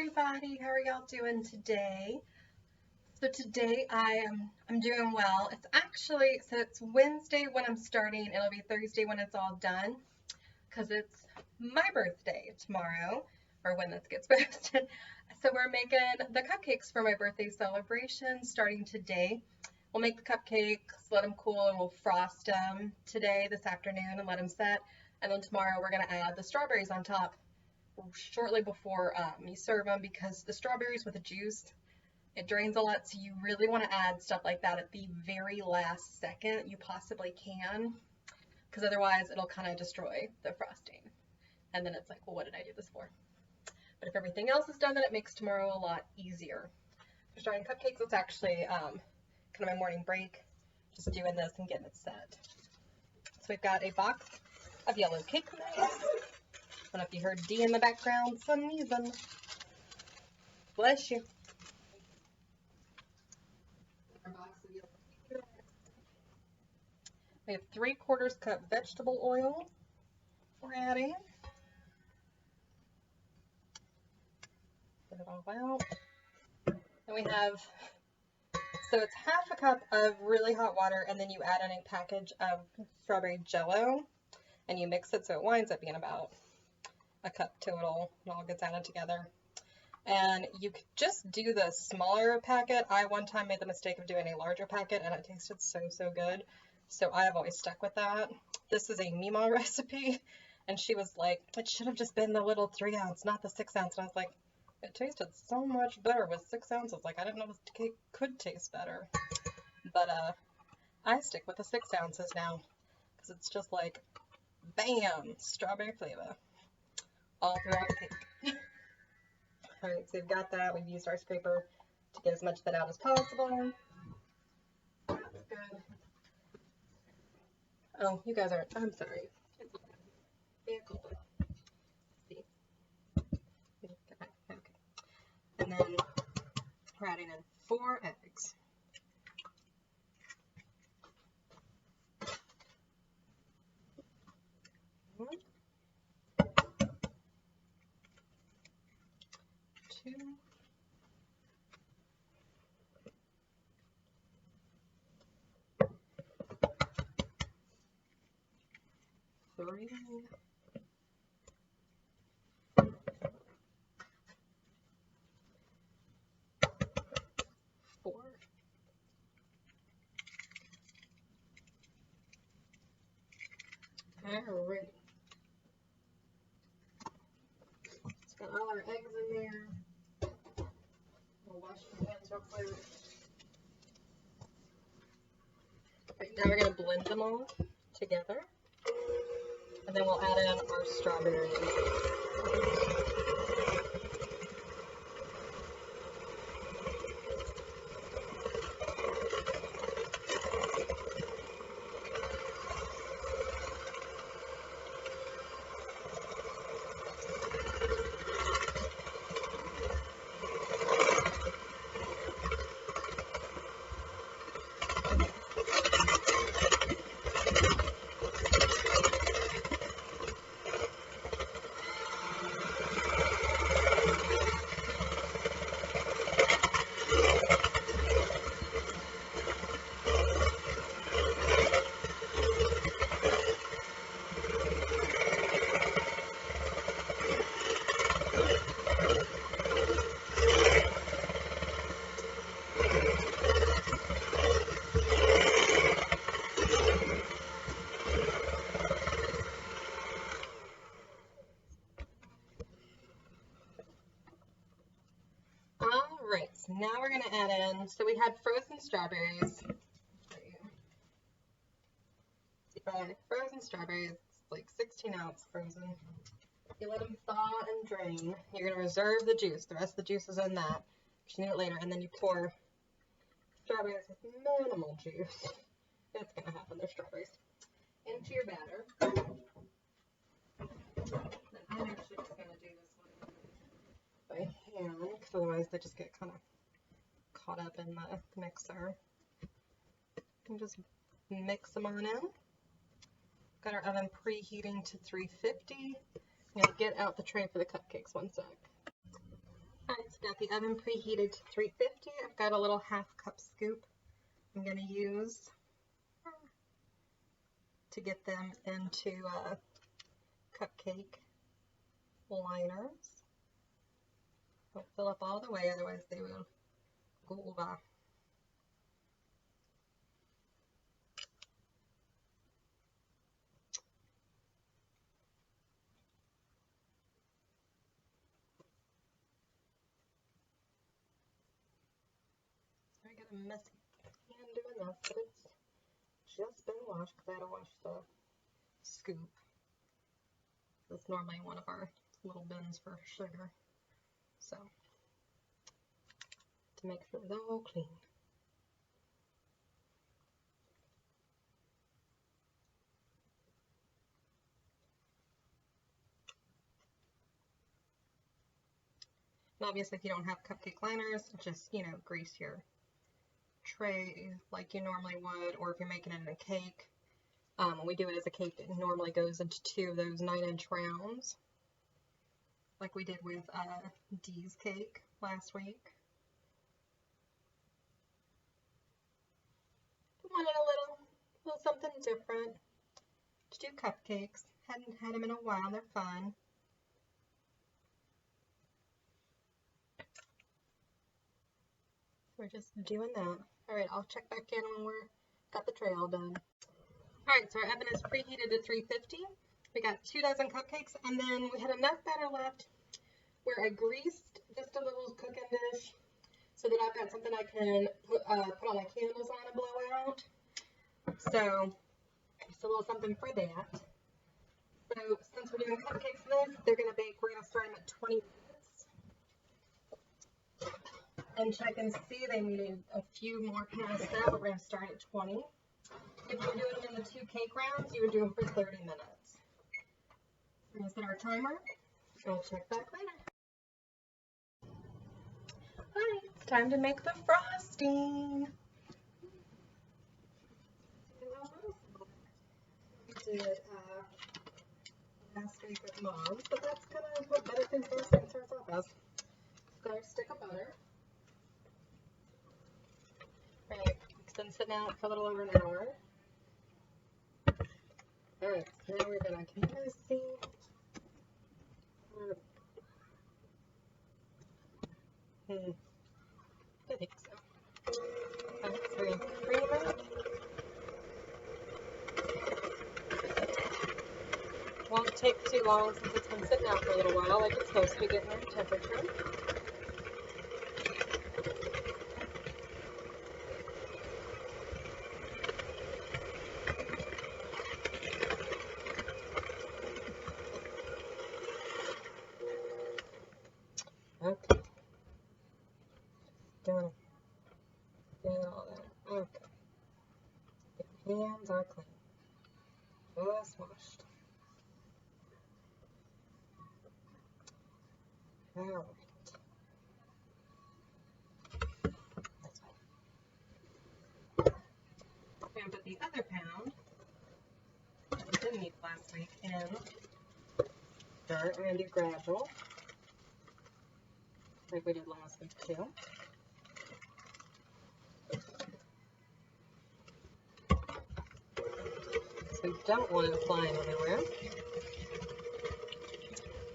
everybody, how are y'all doing today? So today I'm doing well. It's Wednesday when I'm starting. It'll be Thursday when it's all done because it's my birthday tomorrow, or when this gets posted. So we're making the cupcakes for my birthday celebration starting today. We'll make the cupcakes, let them cool, and we'll frost them today, this afternoon, and let them set. And then tomorrow we're gonna add the strawberries on top shortly before you serve them, because the strawberries with the juice, it drains a lot, so you really want to add stuff like that at the very last second you possibly can, because otherwise it'll kind of destroy the frosting, and then it's like, well, what did I do this for? But if everything else is done, then it makes tomorrow a lot easier. For starting cupcakes, it's actually kind of my morning break, just doing this and getting it set. So we've got a box of yellow cake mix. I don't know if you heard D in the background sneezing. Bless you. We have 3/4 cup vegetable oil we're adding. Get it all out. And we have, so it's 1/2 cup of really hot water, and then you add in a package of strawberry Jell-o, and you mix it so it winds up being about a cup total. It all gets added together. And you could just do the smaller packet. I one time made the mistake of doing a larger packet, and it tasted so good. So I have always stuck with that. This is a Mima recipe, and she was like, it should have just been the little 3-ounce, not the 6-ounce. And I was like, it tasted so much better with 6 ounces. Like, I didn't know this cake could taste better. But I stick with the 6 ounces now, because it's just like, bam, strawberry flavor all throughout the cake. Alright, so we've got that. We've used our scraper to get as much of that out as possible. That's good. Oh, you guys aren't, I'm sorry. See. Okay. And then we're adding in 4 eggs. Two. 3. 4. Alright. It's got all our eggs in there. We'll wash the hands real quick. Right, now we're going to blend them all together. And then we'll add in our strawberries. Alright, so now we're going to add in, so we had frozen strawberries. Frozen strawberries, like 16-ounce frozen. You let them thaw and drain. You're going to reserve the juice. The rest of the juice is in that. You need it later, and then you pour strawberries with minimal juice. It's going to happen. They're strawberries. Into your batter. Then I'm actually just going to do this one by hand, because otherwise they just get kind of caught up in the mixer. You can just mix them on in. Got our oven preheating to 350. I'm going to get out the tray for the cupcakes one sec. Alright, Got the oven preheated to 350. I've got a little half-cup scoop I'm going to use to get them into cupcake liners. Don't fill up all the way, otherwise they will go over. I got a messy hand doing this, but it's just been washed because I had to wash the scoop. That's normally one of our little bins for sugar. So, to make sure they're all clean. And obviously if you don't have cupcake liners, just, you know, grease your tray like you normally would, or if you're making it in a cake. When we do it as a cake, it normally goes into 2 of those 9-inch rounds, like we did with Dee's cake last week. Wanted a little something different to do cupcakes. Hadn't had them in a while. They're fun. We're just doing that. Alright, I'll check back in when we're got the tray all done. Alright, so our oven is preheated to 350. We got 2 dozen cupcakes, and then we had enough batter left where I greased just a little cooking dish so that I've got something I can put all my candles on and blow out. So, just a little something for that. So, since we're doing cupcakes this, they're going to bake. We're going to start them at 20 minutes. And check and see, they needed a few more past that, but we're going to start at 20. If you're doing them in the 2 cake rounds, you would do them for 30 minutes. We're going to set our timer. I'll check back later. Alright, it's time to make the frosting. We did last week with Mom, but that's kind of what buttercream frosting starts off as. Got our stick of butter. Alright, it's been sitting out for a little over an hour. Alright, so now we're gonna, can you guys see? I think so. Alright, so we're gonna cream it. Won't take too long since it's been sitting out for a little while, like it's supposed to be getting room temperature. Okay. Doing all that. Okay. Your hands are clean. Just washed. Alright. That's fine. We're going to put the other pound that we didn't need last week in. We're going to do gradual, like we did last week too. So we don't want it flying everywhere.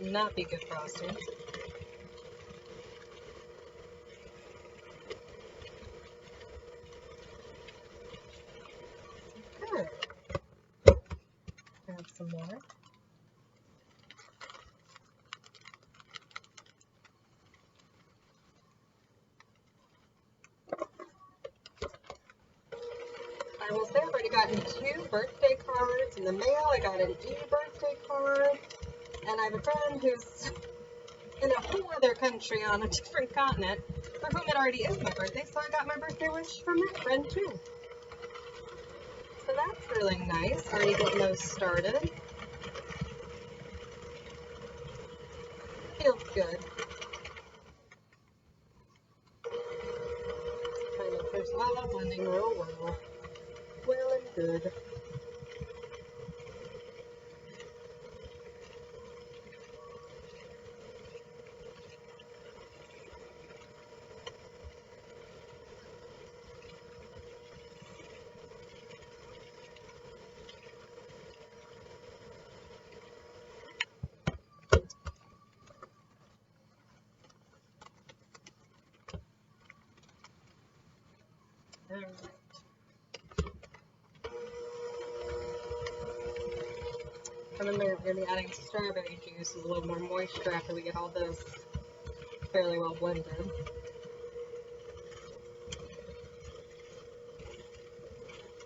Not be good frosting. Good. Add some more. I will say I've already gotten 2 birthday cards in the mail. I got an e-birthday card, and I have a friend who's in a whole other country on a different continent for whom it already is my birthday, so I got my birthday wish from that friend too. So that's really nice, already getting those started. Feels good. Kind of, there's all blending real well. Well and good. Alright. And then we're going to be adding strawberry juice with a little more moisture after we get all this fairly well blended.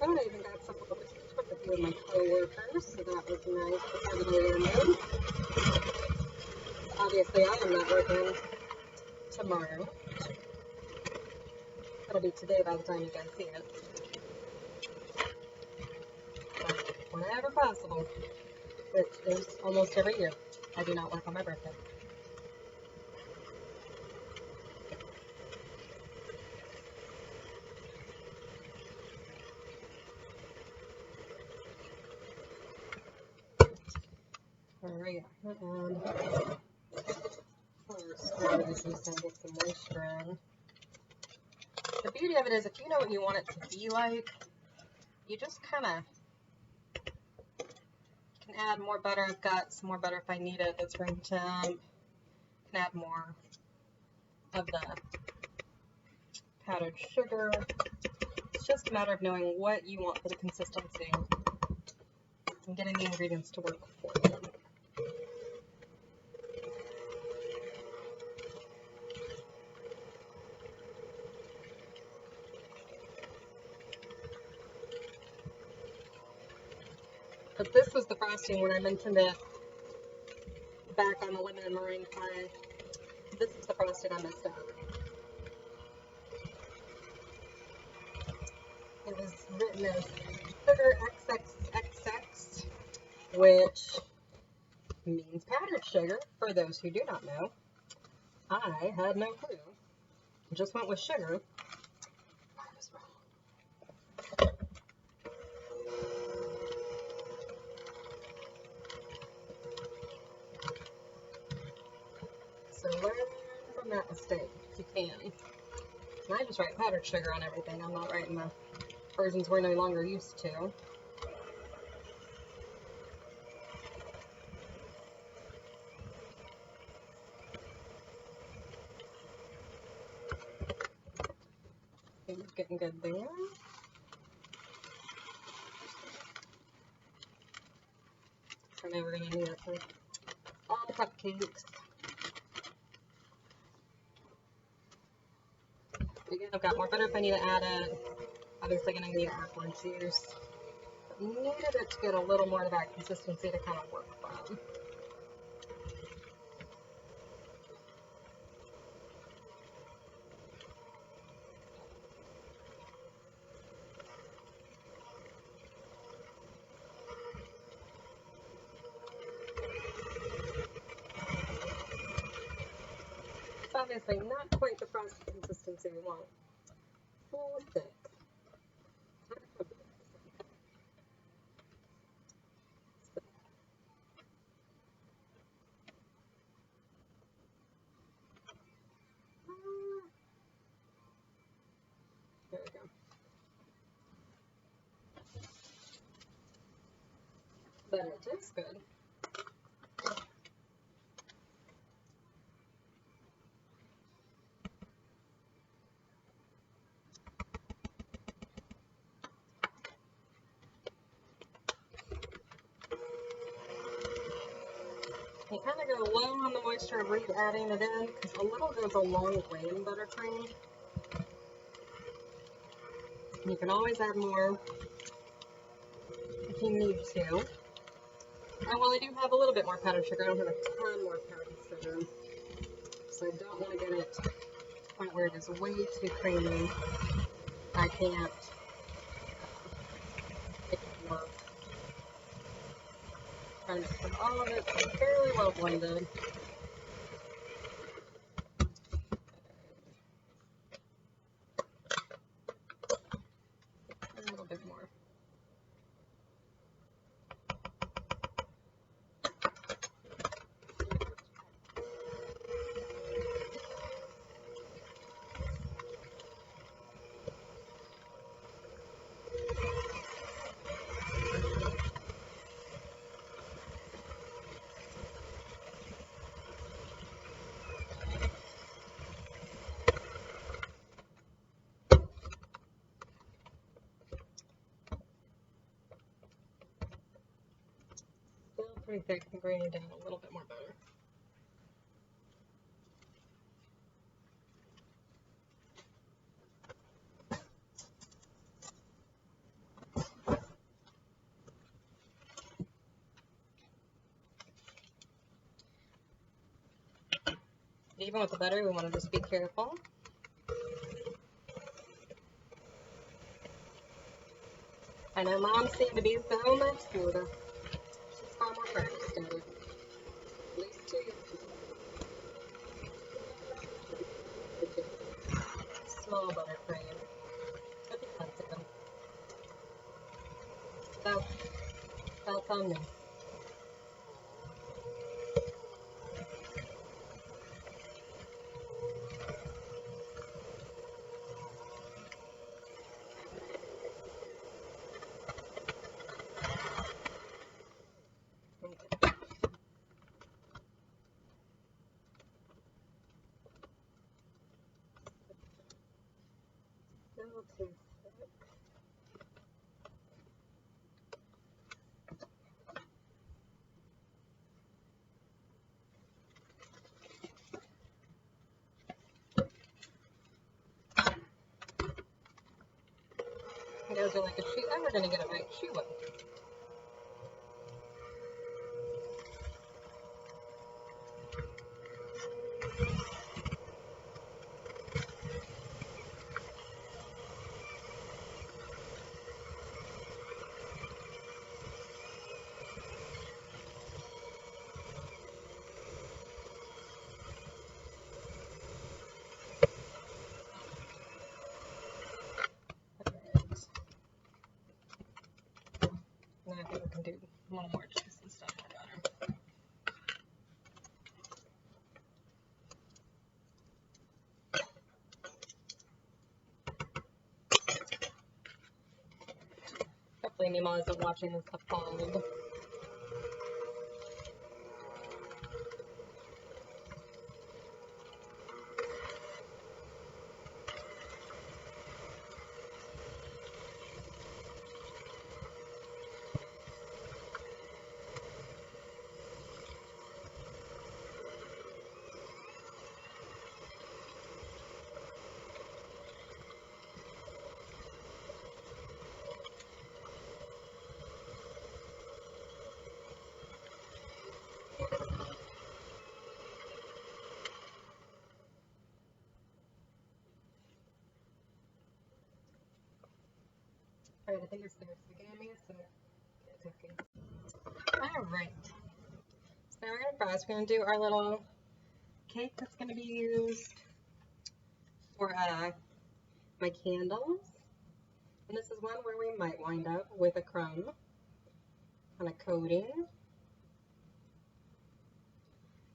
And I even got some of this with a few of my co-workers, so that was nice before the new year ended. Obviously, I am not working tomorrow. It'll be today by the time you guys see it. But whenever possible, which is almost every year, I do not work on my birthday. Alright, first, we're going to use get some moisture in. The beauty of it is, if you know what you want it to be like, you just kind of can add more butter. I've got some more butter if I need it that's room temp. Can add more of the powdered sugar. It's just a matter of knowing what you want for the consistency and getting the ingredients to work for you. But this was the frosting when I mentioned it back on the lemon and meringue pie. This is the frosting I messed up. It was written as sugar XXXX, which means powdered sugar, for those who do not know. I had no clue. Just went with sugar. I was wrong. So learn from that mistake if you can. And I just write powdered sugar on everything. I'm not writing the versions we're no longer used to. It's getting good there. So now we're going to need it for all the cupcakes. Again, I've got more butter if I need to add it. Obviously going to need apple juice. But needed it to get a little more of that consistency to kind of work from. It's obviously not quite the frosted consistency we want. Full thick. There we go. But it tastes good. You kind of go low on the moisture of adding it in, because a little goes a long way in buttercream. You can always add more if you need to. And while I do have a little bit more powdered sugar, I don't have a ton more powdered sugar. So I don't want to get it to the point where it is way too creamy. I can't make it work. Trying to make sure all of it is fairly well blended. A little bit more. pretty thick. I'm graining down a little bit more butter. Even with the butter, we want to just be careful. I know Mom seemed to be so much smoother. She's far more practiced at it. At least 2 years ago. Small butter cream. But you fancy them. So, that's on me. A little too thick. You guys are like, is she ever going to get it right? She will. Now I think we can do a little more juice and stuff more butter. Hopefully Mima isn't watching this appalled. Alright, I think it's there. So give me a sec. It's okay. Alright. So now we're going to fry. We're going to do our little cake that's going to be used for my candles. And this is one where we might wind up with a crumb on a coating.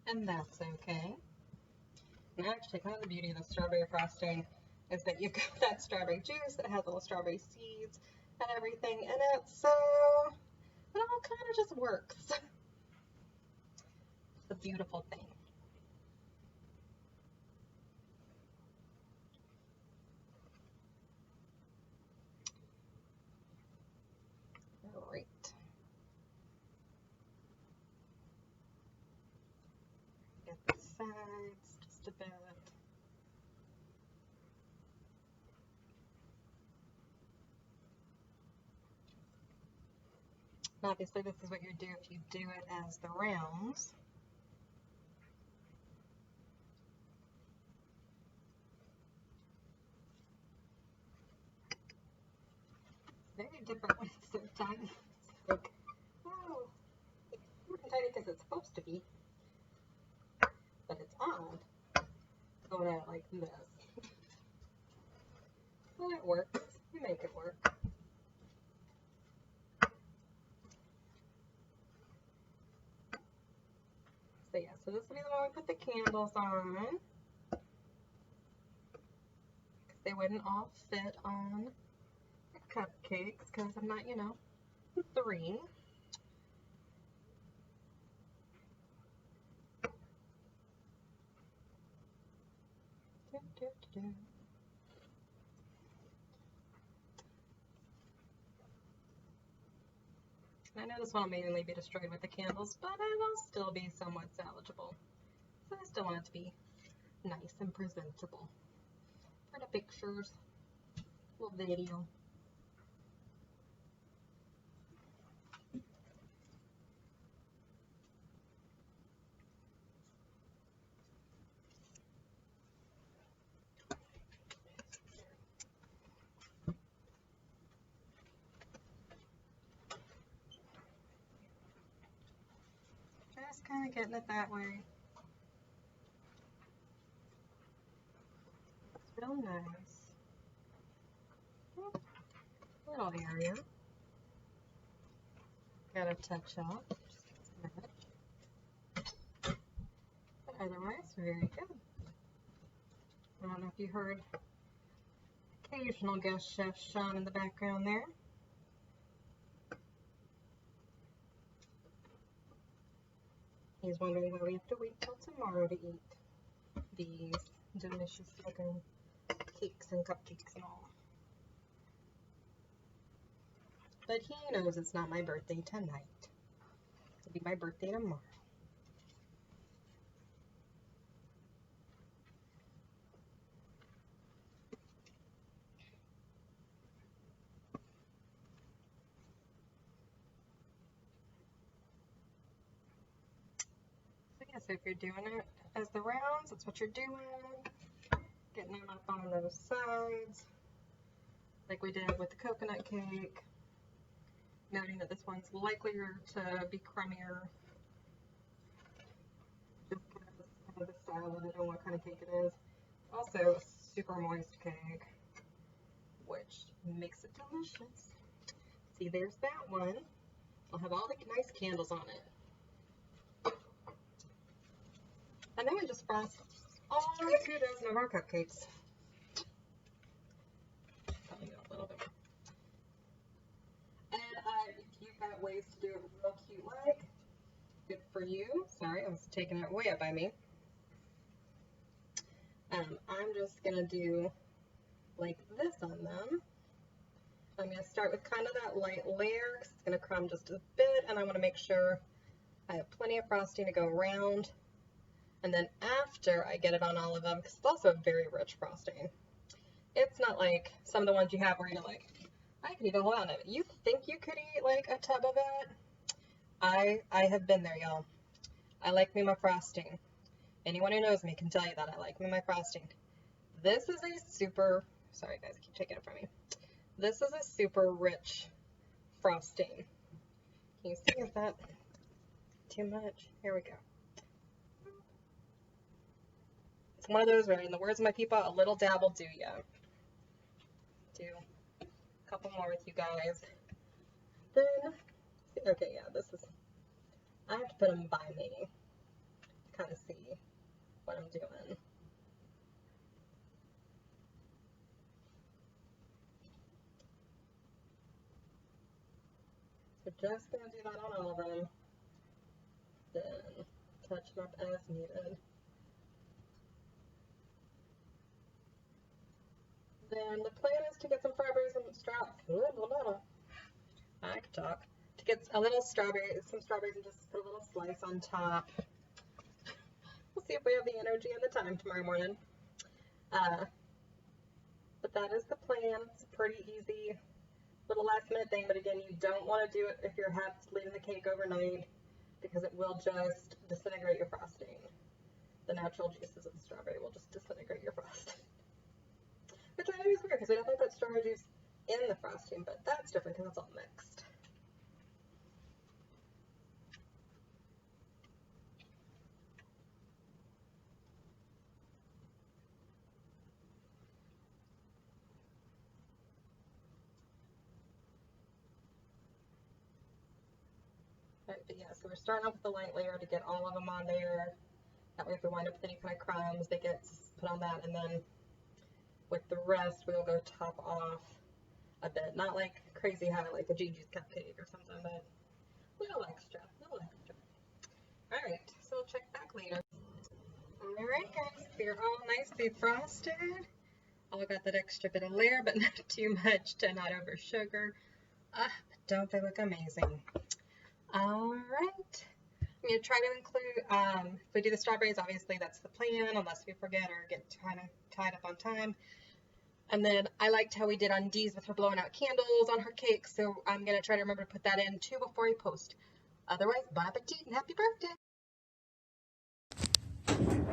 And that's okay. And actually, kind of the beauty of the strawberry frosting is that you've got that strawberry juice that has little strawberry seeds and everything in it, so it all kind of just works. It's a beautiful thing. All right. Get the sides just a bit. And obviously this is what you do if you do it as the rounds. Very different when it's so tiny. It's like, oh, it's tiny because it's supposed to be, but it's odd going at it like this. Well, it works. You make it work. So yeah, so this will be the one we put the candles on. They wouldn't all fit on the cupcakes because I'm not, you know, 3. I know this one will mainly be destroyed with the candles, but it'll still be somewhat salvageable. So I still want it to be nice and presentable for the pictures, little video. Just kind of getting it that way. It's real nice. Little area. Gotta touch up. Just a minute. But otherwise, very good. I don't know if you heard occasional guest chef Sean in the background there. He's wondering why we have to wait till tomorrow to eat these delicious looking cakes and cupcakes and all. But he knows it's not my birthday tonight. It'll be my birthday tomorrow. So yeah, so if you're doing it as the rounds, that's what you're doing. Getting them up on those sides, like we did with the coconut cake. Noting that this one's likelier to be crummier. Just kind of the style of it and what kind of cake it is. Also a super moist cake, which makes it delicious. See, there's that one. I'll have all the nice candles on it. And then we just frost all 2 dozen of our cupcakes. Probably a little bit more. And if you've got ways to do it real cute like, good for you. Sorry, I was taking it way up by me. I'm just going to do like this on them. I'm going to start with kind of that light layer because it's going to crumb just a bit, and I want to make sure I have plenty of frosting to go around. And then after I get it on all of them, because it's also a very rich frosting. It's not like some of the ones you have where you're like, I could eat a whole lot of it. You think you could eat like a tub of it? I have been there, y'all. I like me my frosting. Anyone who knows me can tell you that I like me my frosting. This is a super, sorry guys, I keep taking it from me. This is a super rich frosting. Can you see, is that too much? Here we go. It's one of those where, in the words of my people, a little dab will do ya. Do a couple more with you guys. Then, okay, yeah, this is, I have to put them by me to kind of see what I'm doing. So just going to do that on all of them. Then touch them up as needed. Then the plan is to get some strawberries and I can talk. To get a little some strawberries and just put a little slice on top. We'll see if we have the energy and the time tomorrow morning. But that is the plan. It's a pretty easy little last minute thing, but again, you don't want to do it if you're leaving the cake overnight because it will just disintegrate your frosting. The natural juices of the strawberry will just disintegrate your frosting. Which I know is weird because we definitely put strawberry juice in the frosting, but that's different because it's all mixed. Right, but yeah, so we're starting off with the light layer to get all of them on there. That way if we wind up with any kind of crumbs, they get put on that, and then with the rest, we'll go top off a bit. Not like crazy high like a Gigi's cupcake or something, but little extra, little extra. Alright, so we'll check back later. Alright guys, they're all nicely frosted. All got that extra bit of layer, but not too much to not over sugar. But don't they look amazing? All right. I'm going to try to include, if we do the strawberries, obviously that's the plan, unless we forget or get kind of tied up on time. And then I liked how we did on Dee's with her blowing out candles on her cake, so I'm going to try to remember to put that in too before I post. Otherwise, bon appetit and happy birthday.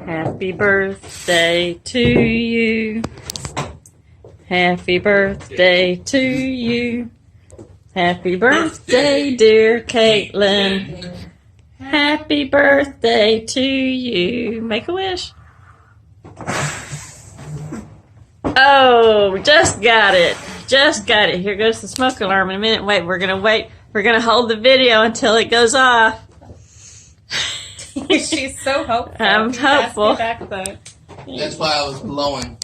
Happy birthday to you. Happy birthday to you. Happy birthday, dear Kaitlin. Happy birthday to you. Make a wish. Oh, just got it. Just got it. Here goes the smoke alarm in a minute. Wait. We're going to hold the video until it goes off. She's so hopeful. I'm hopeful. Back, that's why I was blowing.